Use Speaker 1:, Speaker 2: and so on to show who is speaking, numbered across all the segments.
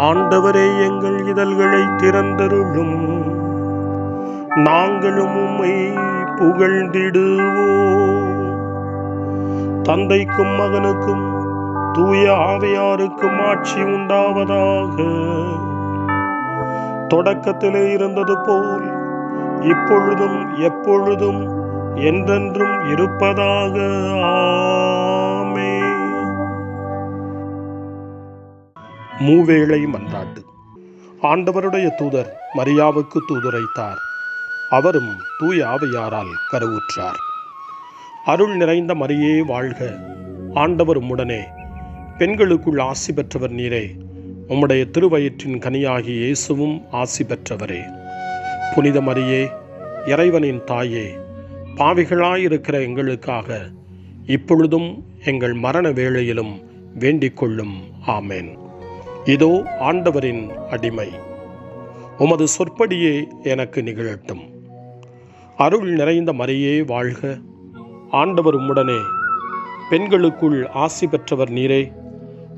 Speaker 1: ஆண்டவரே, எங்கள் இதழ்களை திறந்தருளும், நாங்களும் உம்மை புகழ்ந்திடுவோம். தந்தைக்கும் மகனுக்கும் தூய ஆவியாருக்கும் ஆட்சி உண்டாவதாக. தொடக்கத்திலே இருந்தது போல் இப்பொழுதும் எப்பொழுதும் என்றென்றும் இருப்பதாக. ஆமென். மூவேளை மன்றாட்டு. ஆண்டவருடைய தூதர் மரியாவுக்கு தூதுரைத்தார். அவரும் தூய ஆவியாரால் கருவுற்றார். அருள் நிறைந்த மரியே வாழ்க, ஆண்டவர் உம்முடனே, பெண்களுக்குள் ஆசி பெற்றவர் நீரே, உம்முடைய திருவயிற்றின் கனியாகி இயேசுவும் ஆசி பெற்றவரே. புனித மரியே, இறைவனின் தாயே, பாவிகளாயிருக்கிற எங்களுக்காக இப்பொழுதும் எங்கள் மரண வேளையிலும் வேண்டிக் கொள்ளும். ஆமென். இதோ ஆண்டவரின் அடிமை, உமது சொற்படியே எனக்கு நிகழட்டும். அருள் நிறைந்த மரியே வாழ்க, ஆண்டவர் உம்முடனே, பெண்களுக்குள் ஆசி பெற்றவர் நீரே,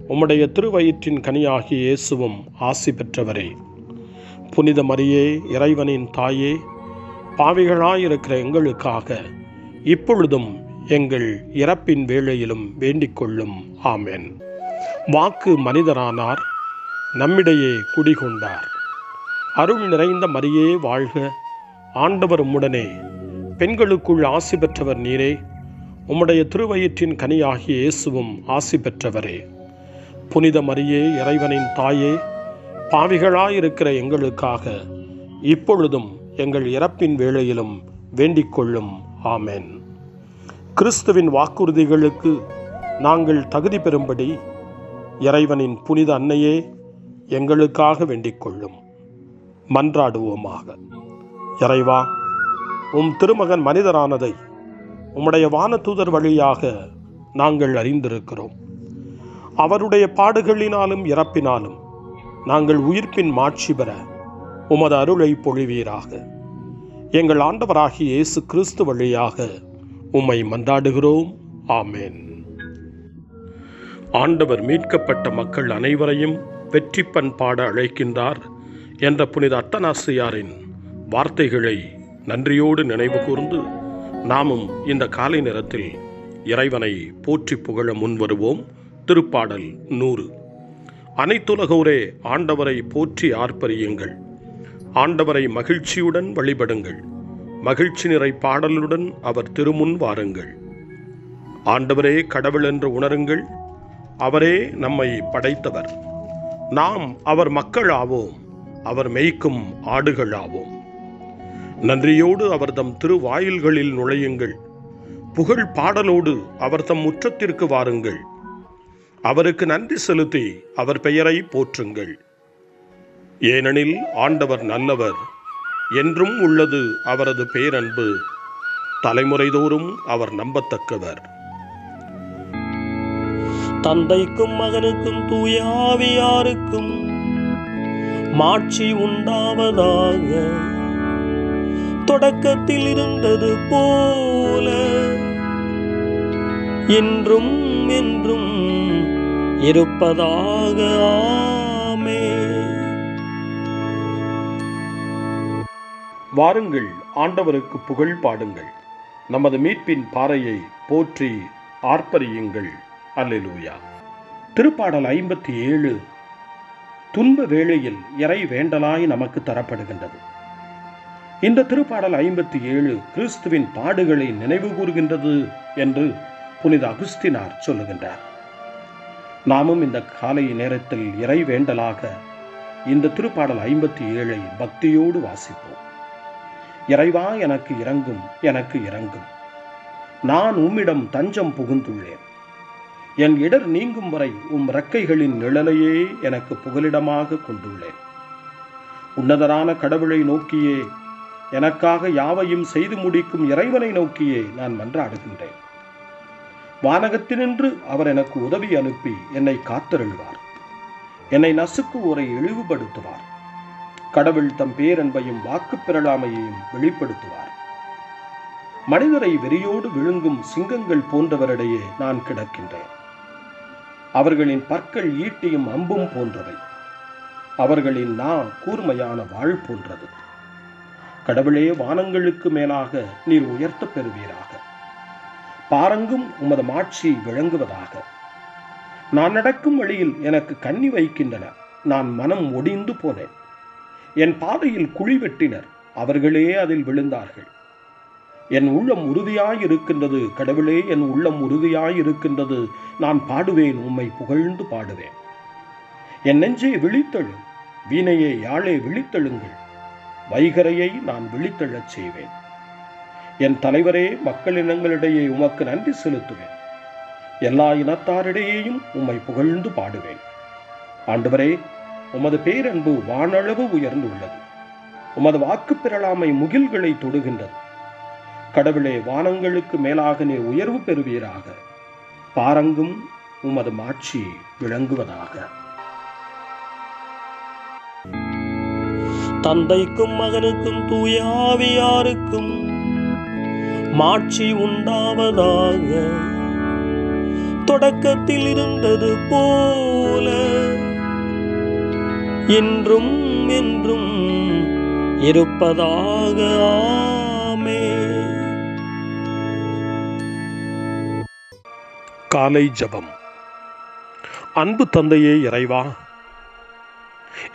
Speaker 1: உம்முடைய திருவயிற்றின் கனியாகிய இயேசுவும் ஆசி பெற்றவரே. புனித மரியே, இறைவனின் தாயே, பாவிகளாயிருக்கிற எங்களுக்காக இப்பொழுதும் எங்கள் இறப்பின் வேளையிலும் வேண்டிக் கொள்ளும். ஆமென். வாக்கு மனிதரானார், நம்மிடையே குடிகொண்டார். அருள் நிறைந்த மரியே வாழ்க, ஆண்டவர் உம்முடனே, பெண்களுக்குள் ஆசி பெற்றவர் நீரே, உம்முடைய திருவயிற்றின் கனியாகிய இயேசுவும் ஆசி பெற்றவரே. புனித மரியே, இறைவனின் தாயே, பாவிகளாயிருக்கிற எங்களுக்காக இப்பொழுதும் எங்கள் இறப்பின் வேளையிலும் வேண்டிக் கொள்ளும். ஆமென். கிறிஸ்துவின் வாக்குறுதிகளுக்கு நாங்கள் தகுதி பெறும்படி இறைவனின் புனித அன்னையே எங்களுக்காக வேண்டிக் கொள்ளும். மன்றாடுவோமாக. இறைவா, உம் திருமகன் மனிதரானதை உம்முடைய வானதூதர் வழியாக நாங்கள் அறிந்திருக்கிறோம். அவருடைய பாடுகளினாலும் இறப்பினாலும் நாங்கள் உயிர்ப்பின் மாட்சி பெற உமது அருளை பொழிவீராக. எங்கள் ஆண்டவராகிய இயேசு கிறிஸ்து வழியாக உம்மை மன்றாடுகிறோம். ஆமென். ஆண்டவர் மீட்கப்பட்ட மக்கள் அனைவரையும் வெற்றி பண்பாட அழைக்கின்றார் என்ற புனித அத்தனாசியாரின் வார்த்தைகளை நன்றியோடு நினைவு கூர்ந்து நாமும் இந்த காலை நேரத்தில் இறைவனை போற்றி புகழ முன்வருவோம். திருப்பாடல் 100. அனைத்துலகோரே ஆண்டவரை போற்றி ஆர்ப்பரியுங்கள். ஆண்டவரை மகிழ்ச்சியுடன் வழிபடுங்கள். மகிழ்ச்சி நிறை பாடலுடன் அவர் திருமுன் வாருங்கள். ஆண்டவரே கடவுள் என்று உணருங்கள். அவரே நம்மை படைத்தவர். நாம் அவர் மக்கள் ஆவோம். அவர் மேய்க்கும் ஆடுகள் ஆவோம். நன்றியோடு அவர் தம் திருவாயில்களில் நுழையுங்கள். புகழ் பாடலோடு அவர் தம் முற்றத்திற்கு வாருங்கள். அவருக்கு நன்றி செலுத்தி அவர் பெயரை போற்றுங்கள். ஏனெனில் ஆண்டவர் நல்லவர், என்றும் உள்ளது அவரது பேரன்பு, தலைமுறைதோறும் அவர் நம்பத்தக்கவர். தந்தைக்கும் மகனுக்கும் தூய ஆவியாருக்கும் மாட்சி உண்டாவதாக. தொடக்கத்தில் இருந்தது போல இன்றும் என்றும் இருப்பதாக. ஆமென். வாருங்கள், ஆண்டவருக்கு புகழ் பாடுங்கள். நமது மீட்பின் பாறையை போற்றி ஆர்ப்பரியுங்கள். அல்லேலூயா. திருப்பாடல் 57 துன்ப வேளையில் இறை வேண்டலாய் நமக்கு தரப்படுகின்றது. இந்த திருப்பாடல் 57 கிறிஸ்துவின் பாடுகளை நினைவு கூறுகின்றது என்று புனித அகுஸ்தினார் சொல்லுகின்றார். நாமும் இந்த காலை நேரத்தில் இறை வேண்டலாக இந்த திருப்பாடல் 57 பக்தியோடு வாசிப்போம். இறைவா, எனக்கு இரங்கும், எனக்கு இரங்கும். நான் உம்மிடம் தஞ்சம் புகுந்துள்ளேன். என் இடர் நீங்கும் வரை உம் இறக்கைகளின் நிழலையே எனக்கு புகலிடமாக கொண்டுள்ளேன். உன்னதரான கடவுளை நோக்கியே, எனக்காக யாவையும் செய்து முடிக்கும் இறைவனை நோக்கியே நான் மன்றாடுகின்றேன். வானகத்தினின்று அவர் எனக்கு உதவி அனுப்பி என்னை காத்தருள்வார். என்னை நசுக்குவோரை இழிவுபடுத்துவார். கடவுள் தம் பேரன்பையும் வாக்கு பெறலாமையையும் வெளிப்படுத்துவார். மனிதரை வெறியோடு விழுங்கும் சிங்கங்கள் போன்றவரிடையே நான் கிடக்கின்றேன். அவர்களின் பற்கள் ஈட்டியும் அம்பும் போன்றவை. அவர்களின் கூர்மையான வாழ் போன்றது. கடவுளே, வானங்களுக்கு மேலாக நீர் உயர்த்த பெறுவீராக. பாரங்கும் உமது மாட்சி விளங்குவதாக. நான் நடக்கும் வழியில் எனக்கு கண்ணி வைக்கின்றன. நான் மனம் ஒடிந்து போனேன். என் பாதையில் குழி வெட்டினர், அவர்களே அதில் விழுந்தார்கள். என் உள்ளம் உறுதியாயிருக்கின்றது. கடவுளே, என் உள்ளம் உறுதியாயிருக்கின்றது. நான் பாடுவேன், உம்மை புகழ்ந்து பாடுவேன். என் நெஞ்சே விழித்தெழு, வீணையே யாழே விழித்தெழுங்கள். வைகரையை நான் விழித்தெழச் செய்வேன். என் தலைவரே, மக்களினங்களிடையே உமக்கு நன்றி செலுத்துவேன். எல்லா இனத்தாரிடையேயும் உம்மை புகழ்ந்து பாடுவேன். ஆண்டவரே, உமது பேரன்பு வானளவு உயர்ந்துள்ளது. உமது வாக்கு பெறலாமை முகில்களை தொடுகின்றது. கடவுளே, வானங்களுக்கு மேலாக நீர் உயர்வு பெறுவீராக. பாரங்கும் உமது மாட்சி விளங்குவதாக.
Speaker 2: தந்தைக்கும் மகனுக்கும் தூய ஆவியாருக்கும் மாட்சி உண்டாவதாக. தொடக்கத்தில் இருந்தது போல இன்றும் என்றும் இருப்பதாக. ஆமென்.
Speaker 1: காலை ஜெபம். அன்பு தந்தையே இறைவா,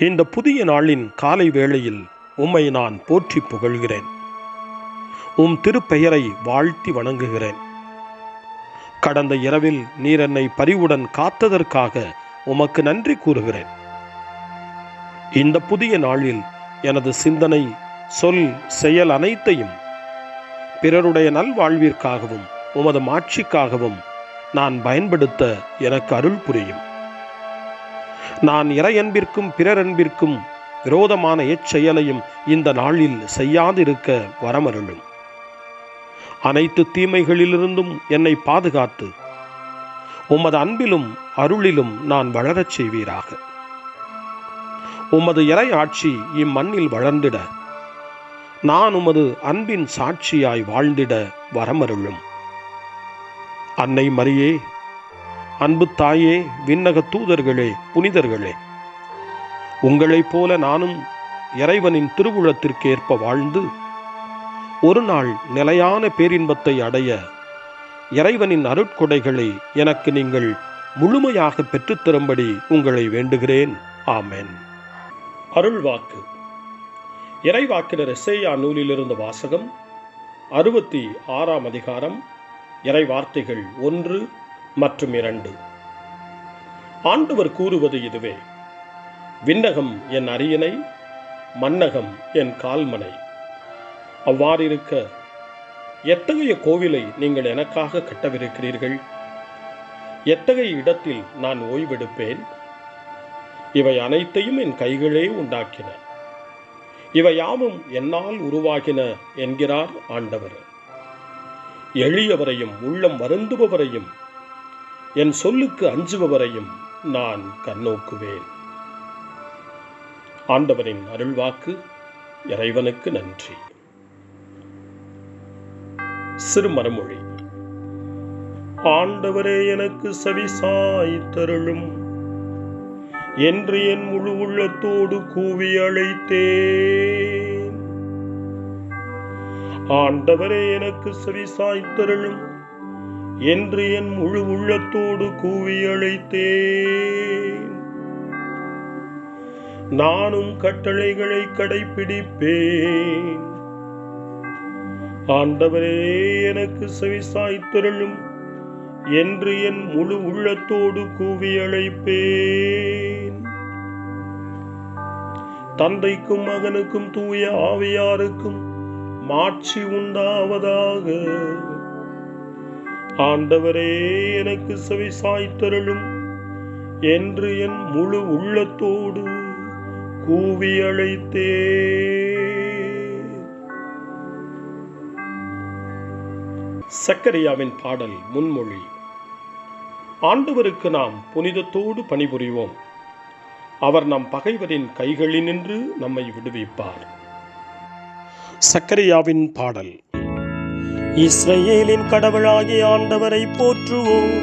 Speaker 1: இந்த புதிய நாளின் காலை வேளையில் உம்மை நான் போற்றி புகழ்கிறேன். உம் திருப்பெயரை வாழ்த்தி வணங்குகிறேன். கடந்த இரவில் நீர் என்னை பரிவுடன் காத்ததற்காக உமக்கு நன்றி கூறுகிறேன். இந்த புதிய நாளில் எனது சிந்தனை, சொல், செயல் அனைத்தையும் பிறருடைய நல்வாழ்விற்காகவும் உமது மாட்சிக்காகவும் நான் பயன்படுத்த எனக்கு அருள் புரியும். நான் இறையன்பிற்கும் பிறரன்பிற்கும் விரோதமான எச்செயலையும் இந்த நாளில் செய்யாதிருக்க வரமருளும். அனைத்து தீமைகளிலிருந்தும் என்னை பாதுகாத்து உமது அன்பிலும் அருளிலும் நான் வளரச் செய்வீராக. உமது இறை ஆட்சி இம்மண்ணில் வளர்ந்திட நான் உமது அன்பின் சாட்சியாய் வாழ்ந்திட வரமருளும். அன்னை மரியே, அன்பு தாயே, விண்ணக தூதர்களே, புனிதர்களே, உங்களைப் போல நானும் இறைவனின் திருவுளத்திற்கு ஏற்ப வாழ்ந்து ஒரு நாள் நிலையான பேரின்பத்தை அடைய இறைவனின் அருட்கொடைகளை எனக்கு நீங்கள் முழுமையாக பெற்றுத்தரும்படி உங்களை வேண்டுகிறேன். ஆமென். அருள்வாக்கு. இறைவாக்கினர் எசேயா நூலிலிருந்து வாசகம். 66ஆம் அதிகாரம், இறை வார்த்தைகள் 1 மற்றும் 2. ஆண்டவர் கூறுவது இதுவே: விண்ணகம் என் அரியணை, மண்ணகம் என் கால்மனை. அவ்வாறிருக்க எத்தகைய கோவிலை நீங்கள் எனக்காக கட்டவிருக்கிறீர்கள்? எத்தகைய இடத்தில் நான் ஓய்வெடுப்பேன்? இவை அனைத்தையும் என் கைகளே உண்டாக்கின, இவை யாவும் என்னால் உருவாகின என்கிறார் ஆண்டவர். எளியவரையும் உள்ளம் வருந்துபவரையும் என் சொல்லுக்கு அஞ்சுபவரையும் நான் கண்ணோக்குவேன். ஆண்டவரின் அருள்வாக்கு. இறைவனுக்கு நன்றி. சிறுமரமொழி. ஆண்டவரே, எனக்கு செவிசாய்த்தருளும் என்று என் முழு உள்ளத்தோடு கூவி அழைத்தேன். ஆண்டவரே, எனக்கு செவிசாய்த்தருளும் என்று என் முழு உள்ளத்தோடு கூவி அழைத்தேன். நானும் கட்டளைகளை கடைப்பிடிப்பேன். ஆண்டவரே, எனக்கு செவிசாய்த்தருளும் என்று என் முழு உள்ளத்தோடு கூவி அழைப்பேன். தந்தைக்கும் மகனுக்கும் தூய ஆவியாருக்கும் மாட்சி உண்டாவதாக. ஆண்டவரே, எனக்கு செவிசாய்த்தருளும் என்று என் முழு உள்ளத்தோடு கூவி அழைத்தேன். சக்கரியாவின் பாடல் முன்மொழி. ஆண்டவருக்கு நாம் புனிதத்தோடு பணிபுரிவோம். அவர் நம் பகைவரின் கைகளினின்று நம்மை விடுவிப்பார். சக்கரியாவின் பாடல்.
Speaker 2: இஸ்ரவேலின் கடவுளாகிய ஆண்டவரை போற்றுவோம்,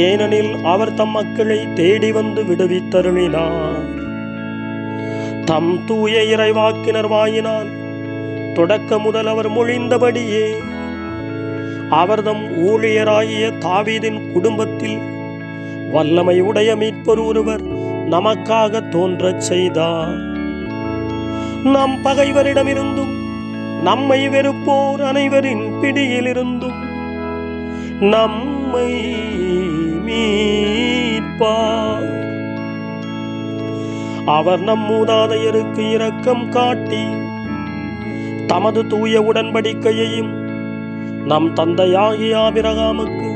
Speaker 2: ஏனெனில் அவர் தம் மக்களை தேடி வந்து விடுவித்தருளினார். தம் தூய இறைவாக்கினர் வாயினால் தொடக்க முதல் அவர் மொழிந்தபடியே அவர்தம் ஊழியராகிய தாவீதின் குடும்பத்தில் வல்லமை உடைய மீட்பர் ஒருவர் நமக்காக தோன்றச் செய்தார். நம் பகைவரிடமிருந்தும் நம்மை வெறுப்போர் அனைவரின் பிடியிலிருந்தும் நம்மை மீட்பார். அவர் நம் மூதாதையருக்கு இரக்கம் காட்டி தமது தூய உடன்படிக்கையையும் நம் தந்தையாகிய ஆபிரகாமுக்கு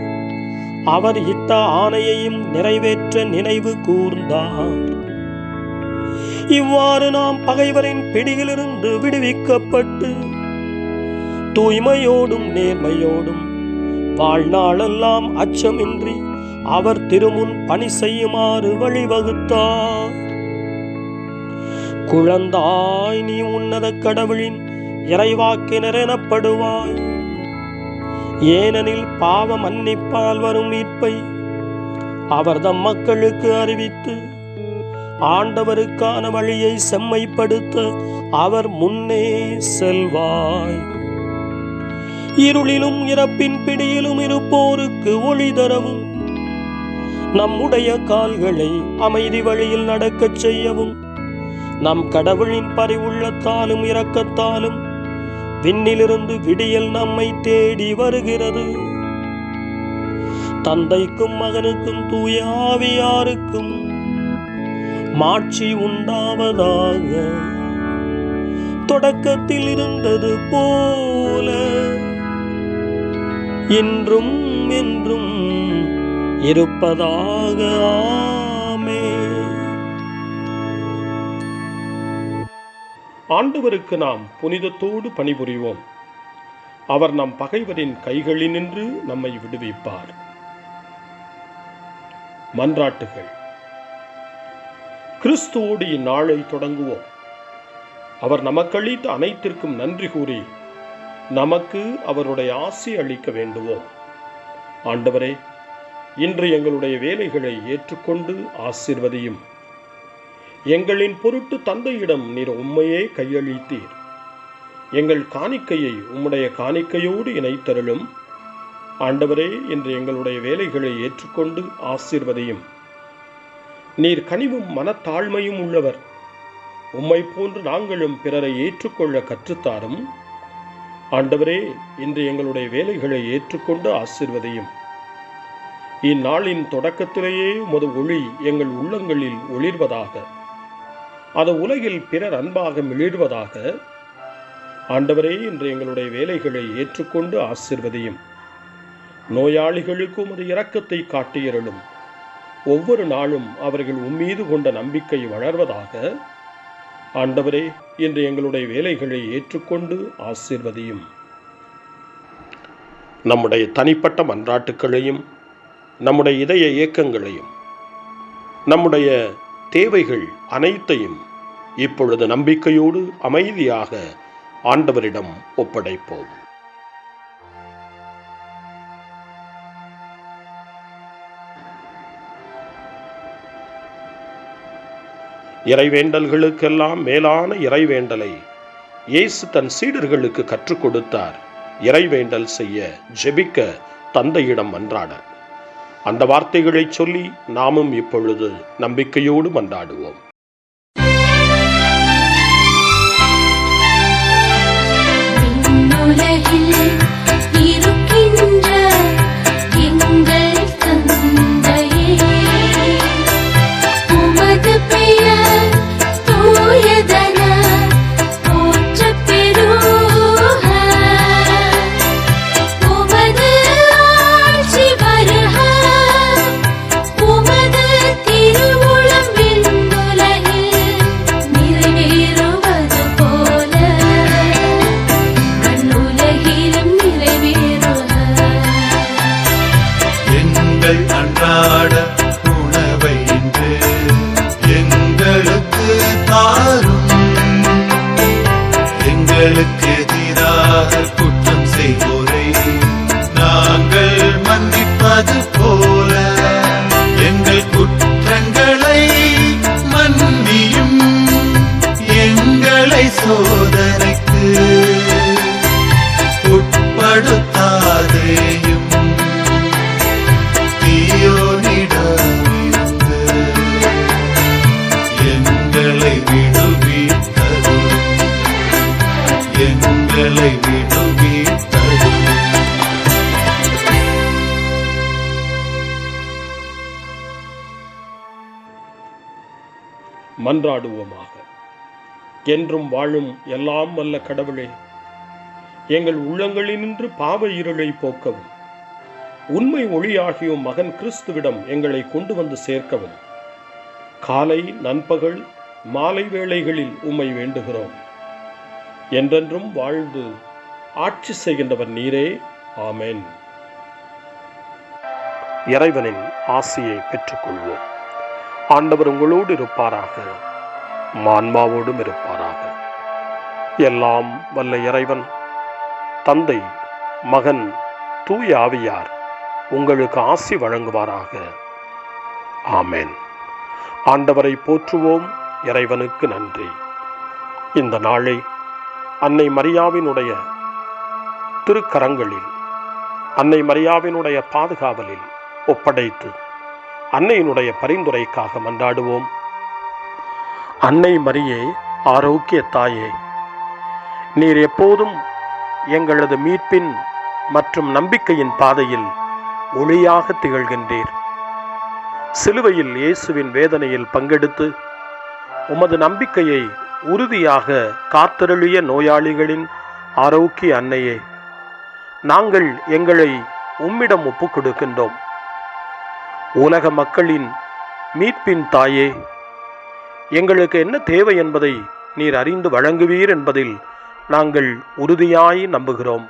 Speaker 2: அவர் இட்ட ஆணையையும் நிறைவேற்ற நினைவு கூர்ந்தார். இவ்வாறு நாம் பகைவரின் பிடியிலிருந்து விடுவிக்கப்பட்டு தூய்மையோடும் நேர்மையோடும் வாழ்நாளெல்லாம் அச்சமின்றி அவர் திருமுன் பணி செய்யுமாறு வழிவகுத்தார். குழந்தாய், நீ உன்னத கடவுளின் இறைவாக்கினர் எனப்படுவாய். ஏனெனில் பாவ மன்னிப்பால் வரும் மீட்பை அவர் தம் மக்களுக்கு அறிவித்து ஆண்டவருக்கான வழியை செம்மைப்படுத்த அவர் முன்னே செல்வாய். இருளிலும் இறப்பின் பிடியிலும் இருப்போருக்கு ஒளி தரவும் நம்முடைய கால்களை அமைதி வழியில் நடக்கச் செய்யவும் நம் கடவுளின் பரிவுள்ளத்தாலும் இரக்கத்தாலும் விண்ணிலிருந்து விடியல் நம்மை தேடி வருகிறது. தந்தைக்கும் மகனுக்கும் தூய ஆவியாருக்கும் மாட்சி உண்டாவதாக. தொடக்கத்தில் இருந்தது போல இன்றும் என்றும் இருப்பதாக. ஆமென்.
Speaker 1: ஆண்டவருக்கு நாம் புனிதத்தோடு பணிபுரிவோம். அவர் நம் பகைவரின் கைகளினின்று நம்மை விடுவிப்பார். மன்றாட்டுகள். கிறிஸ்துவோடு இந்நாளை தொடங்குவோம். அவர் நமக்களித்த அனைத்திற்கும் நன்றி கூறி நமக்கு அவருடைய ஆசி அளிக்க வேண்டுவோம். ஆண்டவரே, இன்று எங்களுடைய வேலைகளை ஏற்றுக்கொண்டு ஆசீர்வதியும். எங்களின் பொருட்டு தந்தையிடம் நீர் உம்மையே கையளித்தீர். எங்கள் காணிக்கையை உம்முடைய காணிக்கையோடு இணைத்தருளும். ஆண்டவரே, இன்று எங்களுடைய வேலைகளை ஏற்றுக்கொண்டு ஆசீர்வதியும். நீர் கனிவும் மனத்தாழ்மையும் உள்ளவர். உம்மை போன்று நாங்களும் பிறரை ஏற்றுக்கொள்ள கற்றுத்தாரும். ஆண்டவரே, இன்று எங்களுடைய வேலைகளை ஏற்றுக்கொண்டு ஆசீர்வதியும். இந்நாளின் தொடக்கத்திலேயே உமது ஒளி எங்கள் உள்ளங்களில் ஒளிர்வதாக. அது உலகில் பிறர் அன்பாக மிளிர்வதாக. ஆண்டவரே, இன்று எங்களுடைய வேலைகளை ஏற்றுக்கொண்டு ஆசீர்வதியும். நோயாளிகளுக்கு உமது இரக்கத்தை காட்டியருளும். ஒவ்வொரு நாளும் அவர்கள் உம்மீது கொண்ட நம்பிக்கை வளர்வதாக. ஆண்டவரே, இன்று எங்களுடைய வேலைகளை ஏற்றுக்கொண்டு ஆசீர்வதியும். நம்முடைய தனிப்பட்ட மன்றாட்டுக்களையும் நம்முடைய இதய இயக்கங்களையும் நம்முடைய தேவைகள் அனைத்தையும் இப்பொழுது நம்பிக்கையோடு அமைதியாக ஆண்டவரிடம் ஒப்படைப்போம். இறைவேண்டல்களுக்கெல்லாம் மேலான இறைவேண்டலை இயேசு தன் சீடர்களுக்கு கற்றுக் கொடுத்தார். இறைவேண்டல் செய்ய, ஜெபிக்க, தந்தையிடம் மன்றாட. அந்த வார்த்தைகளை சொல்லி நாமும் இப்பொழுது நம்பிக்கையோடு மன்றாடுவோம்.
Speaker 3: உமது திருவுளம் விண்ணுலகில்
Speaker 1: மன்றாடுவோமாக. என்றும் வாழும் எல்லாம் வல்ல கடவுளே, எங்கள் உள்ளங்களினின்று பாவ இருளை போக்கவும், உண்மை ஒளியாகியும் மகன் கிறிஸ்துவிடம் எங்களை கொண்டு வந்து சேர்க்கவும் காலை, நண்பகல், மாலை வேளைகளில் உம்மை வேண்டுகிறோம். என்றென்றும் வாழ்ந்து ஆட்சி செய்கின்றவர் நீரே. ஆமென். இறைவனின் ஆசியை பெற்றுக்கொள்வோம். ஆண்டவர் உங்களோடு இருப்பாராக, ஆன்மாவோடும் இருப்பாராக. எல்லாம் வல்ல இறைவன் தந்தை, மகன், தூய ஆவியார் உங்களுக்கு ஆசி வழங்குவாராக. ஆமென். ஆண்டவரை போற்றுவோம். இறைவனுக்கு நன்றி. இந்த நாளை அன்னை மரியாவினுடைய திருக்கரங்களில், அன்னை மரியாவினுடைய பாதுகாவலில் ஒப்படைத்து அன்னையினுடைய பரிந்துரைக்காக மன்றாடுவோம். அன்னை மரியே, ஆரோக்கிய தாயே, நீர் எப்போதும் எங்களது மீட்பின் மற்றும் நம்பிக்கையின் பாதையில் ஒளியாக திகழ்கின்றீர். சிலுவையில் இயேசுவின் வேதனையில் பங்கெடுத்து உமது நம்பிக்கையை உறுதியாக காத்தருளிய நோயாளிகளின் ஆரோக்கிய அன்னையே, நாங்கள் எங்களை உம்மிடம் ஒப்புக் கொடுக்கின்றோம். உலக மக்களின் மீட்பின் தாயே, எங்களுக்கு என்ன தேவை என்பதை நீர் அறிந்து வழங்குவீர் என்பதில் நாங்கள் உறுதியாய் நம்புகிறோம்.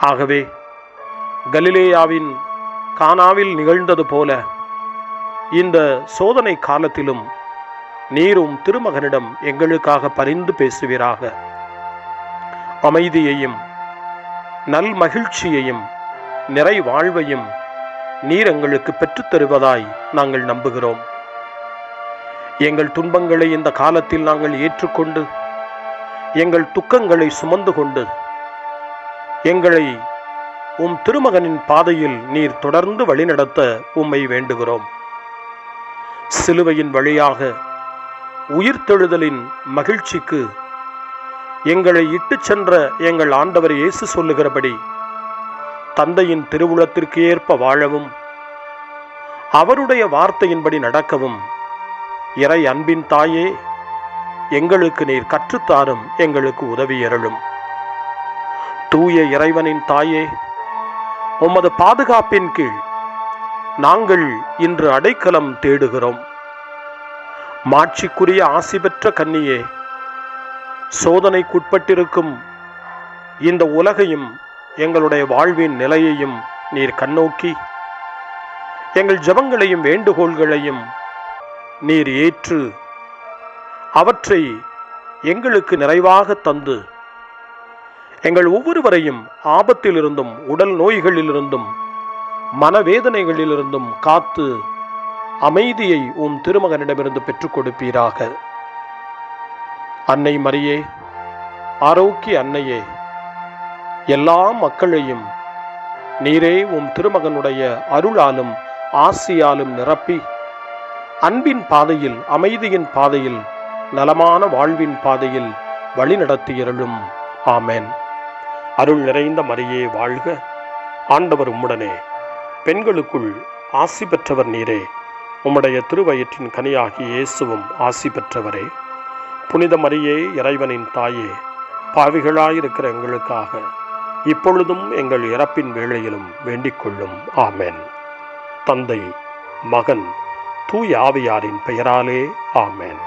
Speaker 1: ஆகவே கலிலேயாவின் கானாவில் நிகழ்ந்தது போல இந்த சோதனை காலத்திலும் நீரும் திருமகனிடம் எங்களுக்காக பரிந்து பேசுவீராக. அமைதியையும் நல் மகிழ்ச்சியையும் நிறை வாழ்வையும் நீர் எங்களுக்கு பெற்றுத் தருவதாய் நாங்கள் நம்புகிறோம். எங்கள் துன்பங்களை இந்த காலத்தில் நாங்கள் ஏற்றுக்கொண்டு, எங்கள் துக்கங்களை சுமந்து கொண்டு, எங்களை உம் திருமகனின் பாதையில் நீர் தொடர்ந்து வழிநடத்த உம்மை வேண்டுகிறோம். சிலுவையின் வழியாக உயிர்த்தெழுதலின் மகிழ்ச்சிக்கு எங்களை இட்டுச் சென்ற எங்கள் ஆண்டவர் இயேசு சொல்லுகிறபடி தந்தையின் திருவுளத்திற்கு ஏற்ப வாழவும், அவருடைய வார்த்தையின்படி நடக்கவும் இறை அன்பின் தாயே, எங்களுக்கு நீர் கற்றுத்தாரும், எங்களுக்கு உதவியருளும். தூய இறைவனின் தாயே, உமது பாதுகாப்பின் கீழ் நாங்கள் இன்று அடைக்கலம் தேடுகிறோம். மாட்சிக்குரிய ஆசி பெற்ற கன்னியே, சோதனைக்குட்பட்டிருக்கும் இந்த உலகையும் எங்களுடைய வாழ்வின் நிலையையும் நீர் கண்ணோக்கி எங்கள் ஜெபங்களையும் வேண்டுகோள்களையும் நீர் ஏற்று அவற்றை எங்களுக்கு நிறைவாக தந்து எங்கள் ஒவ்வொருவரையும் ஆபத்திலிருந்தும், உடல் நோய்களிலிருந்தும், மனவேதனைகளிலிருந்தும் காத்து அமைதியை உம் திருமகனிடமிருந்து பெற்றுக் கொடுப்பீராக. அன்னை மரியே, ஆரோக்கிய அன்னையே, எல்லா மக்களையும் நீரே உம் திருமகனுடைய அருளாலும் ஆசியாலும் நிரப்பி அன்பின் பாதையில், அமைதியின் பாதையில், நலமான வாழ்வின் பாதையில் வழிநடத்தியருளும். ஆமென். அருள் நிறைந்த மரியே வாழ்க. ஆண்டவர் உம்முடனே, பெண்களுக்குள் ஆசி பெற்றவர் நீரே. உம்முடைய திருவயிற்றின் கனியாகிய இயேசுவும் ஆசி பெற்றவரே. புனித மரியே, இறைவனின் தாயே, பாவிகளாயிருக்கிற எங்களுக்காக இப்பொழுதும் எங்கள் இறப்பின் வேளையிலும் வேண்டிக் கொள்ளும். ஆமென். தந்தை, மகன், தூய ஆவியாரின் பெயராலே. ஆமென்.